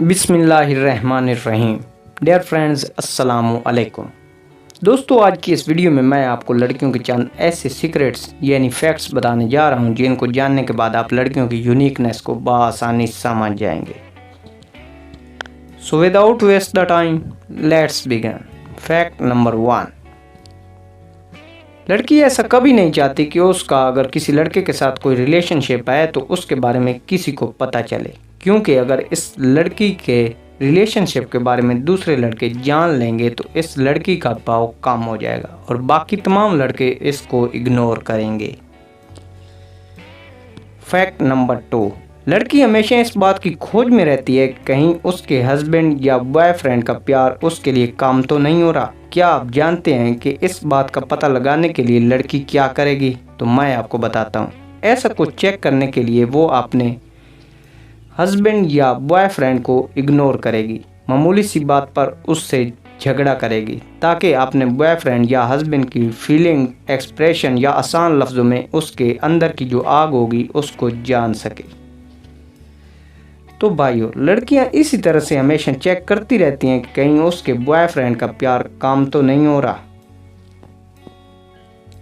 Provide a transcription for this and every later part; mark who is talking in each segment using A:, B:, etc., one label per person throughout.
A: बिस्मिल्लाहिर्रहमानिर्रहीम। Dear friends, अस्सलामु अलैकुम। दोस्तों, आज की इस वीडियो में मैं आपको लड़कियों के चंद ऐसे सीक्रेट्स यानी फैक्ट्स बताने जा रहा हूं जिनको जानने के बाद आप लड़कियों की यूनिकनेस को बआसानी समझ जाएंगे। So without waste the time, let's begin. Fact number 1। लड़की ऐसा कभी नहीं चाहती कि उसका अगर किसी लड़के के साथ कोई रिलेशनशिप है तो उसके बारे में किसी को पता चले, क्योंकि अगर इस लड़की के रिलेशनशिप के बारे में दूसरे लड़के जान लेंगे तो इस लड़की का भाव कम हो जाएगा और बाकी तमाम लड़के इसको इग्नोर करेंगे। Fact number 2। लड़की हमेशा इस बात की खोज में रहती है कि कहीं उसके हस्बैंड या बॉयफ्रेंड का प्यार उसके लिए काम तो नहीं हो रहा। क्या आप जानते हैं कि इस बात का पता लगाने के लिए लड़की क्या करेगी? तो मैं आपको बताता हूँ। ऐसा कुछ चेक करने के लिए वो अपने हस्बैंड या बॉयफ्रेंड को इग्नोर करेगी, मामूली सी बात पर उससे झगड़ा करेगी ताकि अपने बॉयफ्रेंड या हस्बैंड की फीलिंग, एक्सप्रेशन या आसान लफ्ज़ों में उसके अंदर की जो आग होगी उसको जान सके। तो भाइयों, लड़कियां इसी तरह से हमेशा चेक करती रहती हैं कि कहीं उसके बॉयफ्रेंड का प्यार काम तो नहीं हो रहा।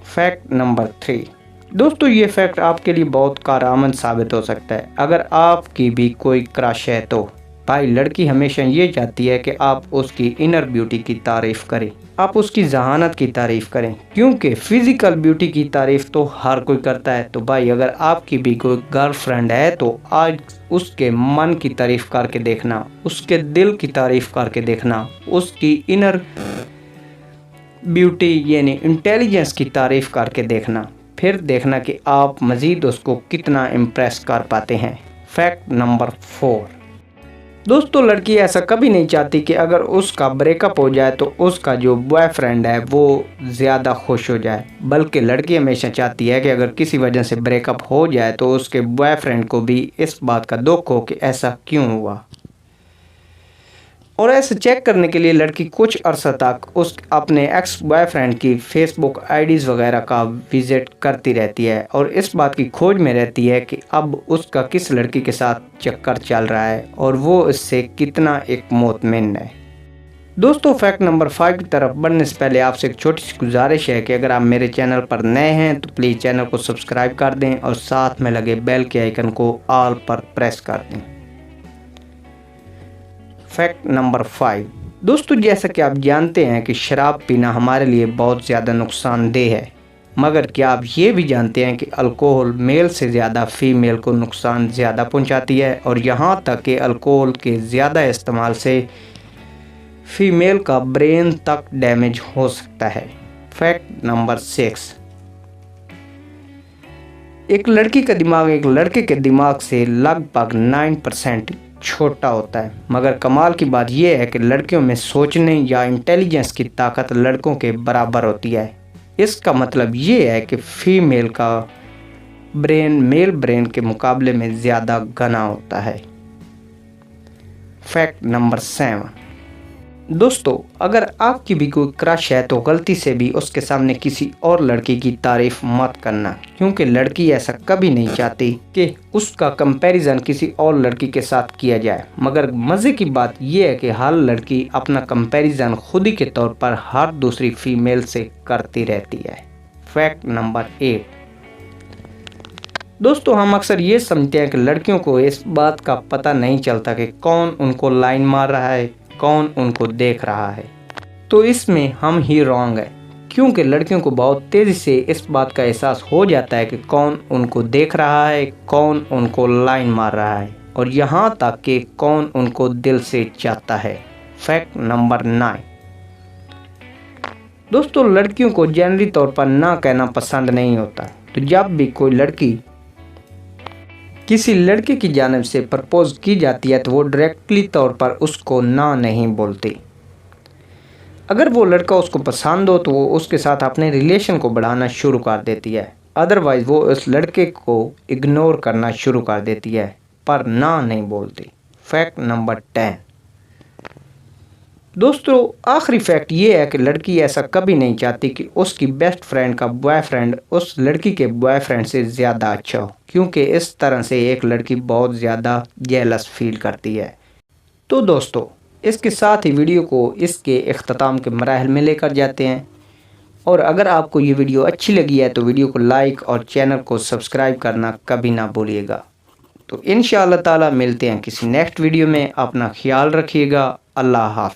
A: Fact number 3। दोस्तों, ये फैक्ट आपके लिए बहुत कारआमद साबित हो सकता है अगर आपकी भी कोई क्रश है तो। भाई, लड़की हमेशा ये चाहती है कि आप उसकी इनर ब्यूटी की तारीफ करें, आप उसकी जहानत की तारीफ करें, क्योंकि फिजिकल ब्यूटी की तारीफ तो हर कोई करता है। तो भाई, अगर आपकी भी कोई गर्लफ्रेंड है तो आज उसके मन की तारीफ करके देखना, उसके दिल की तारीफ करके देखना, उसकी इनर ब्यूटी यानी इंटेलिजेंस की तारीफ करके देखना, फिर देखना कि आप मज़ीद उसको कितना इम्प्रेस कर पाते हैं। Fact number 4। दोस्तों, लड़की ऐसा कभी नहीं चाहती कि अगर उसका ब्रेकअप हो जाए तो उसका जो बॉयफ्रेंड है वो ज़्यादा खुश हो जाए, बल्कि लड़की हमेशा चाहती है कि अगर किसी वजह से ब्रेकअप हो जाए तो उसके बॉयफ्रेंड को भी इस बात का दुख हो कि ऐसा क्यों हुआ। और ऐसे चेक करने के लिए लड़की कुछ अरसा तक उस अपने एक्स बॉयफ्रेंड की फेसबुक आईडीज़ वगैरह का विज़िट करती रहती है और इस बात की खोज में रहती है कि अब उसका किस लड़की के साथ चक्कर चल रहा है और वो इससे कितना एक मुतमिन है। दोस्तों, फैक्ट नंबर 5 की तरफ बढ़ने से पहले आपसे एक छोटी सी गुजारिश है कि अगर आप मेरे चैनल पर नए हैं तो प्लीज़ चैनल को सब्सक्राइब कर दें और साथ में लगे बेल के आइकन को ऑल पर प्रेस कर दें। Fact number 5। दोस्तों, जैसा कि आप जानते हैं कि शराब पीना हमारे लिए बहुत ज़्यादा नुकसानदेह है, मगर क्या आप ये भी जानते हैं कि अल्कोहल मेल से ज़्यादा फीमेल को नुकसान ज़्यादा पहुंचाती है और यहाँ तक कि अल्कोहल के ज़्यादा इस्तेमाल से फीमेल का ब्रेन तक डैमेज हो सकता है। Fact number 6। एक लड़की का दिमाग एक लड़के के दिमाग से लगभग 9% छोटा होता है, मगर कमाल की बात यह है कि लड़कियों में सोचने या इंटेलिजेंस की ताकत लड़कों के बराबर होती है। इसका मतलब ये है कि फीमेल का ब्रेन मेल ब्रेन के मुकाबले में ज़्यादा घना होता है। Fact number 7। दोस्तों, अगर आपकी भी कोई क्रश है तो गलती से भी उसके सामने किसी और लड़की की तारीफ मत करना, क्योंकि लड़की ऐसा कभी नहीं चाहती कि उसका कंपैरिजन किसी और लड़की के साथ किया जाए। मगर मज़े की बात यह है कि हर लड़की अपना कंपैरिजन खुद ही के तौर पर हर दूसरी फीमेल से करती रहती है। Fact number 8। दोस्तों, हम अक्सर ये समझते हैं कि लड़कियों को इस बात का पता नहीं चलता कि कौन उनको लाइन मार रहा है, कौन उनको देख रहा है। तो इसमें हम ही रॉन्ग है, क्योंकि लड़कियों को बहुत तेज़ी से इस बात का एहसास हो जाता है कि कौन उनको देख रहा है, कौन उनको लाइन मार रहा है और यहाँ तक कि कौन उनको दिल से चाहता है। Fact number 9। दोस्तों, लड़कियों को जनरली तौर पर ना कहना पसंद नहीं होता, तो जब भी कोई लड़की किसी लड़के की जानिब से प्रपोज की जाती है तो वो डायरेक्टली तौर पर उसको ना नहीं बोलती। अगर वो लड़का उसको पसंद हो तो वो उसके साथ अपने रिलेशन को बढ़ाना शुरू कर देती है, अदरवाइज़ वो उस लड़के को इग्नोर करना शुरू कर देती है, पर ना नहीं बोलती। Fact number 10। दोस्तों, आखिरी फैक्ट ये है कि लड़की ऐसा कभी नहीं चाहती कि उसकी बेस्ट फ्रेंड का बॉयफ्रेंड उस लड़की के बॉयफ्रेंड से ज़्यादा अच्छा हो, क्योंकि इस तरह से एक लड़की बहुत ज़्यादा जेलस फील करती है। तो दोस्तों, इसके साथ ही वीडियो को इसके इख्तिताम के मराहल में लेकर जाते हैं। और अगर आपको ये वीडियो अच्छी लगी है तो वीडियो को लाइक और चैनल को सब्सक्राइब करना कभी ना भूलिएगा। तो इंशाअल्लाह ताला मिलते हैं किसी नेक्स्ट वीडियो में। अपना ख्याल रखिएगा। अल्लाह हाफ़िज़।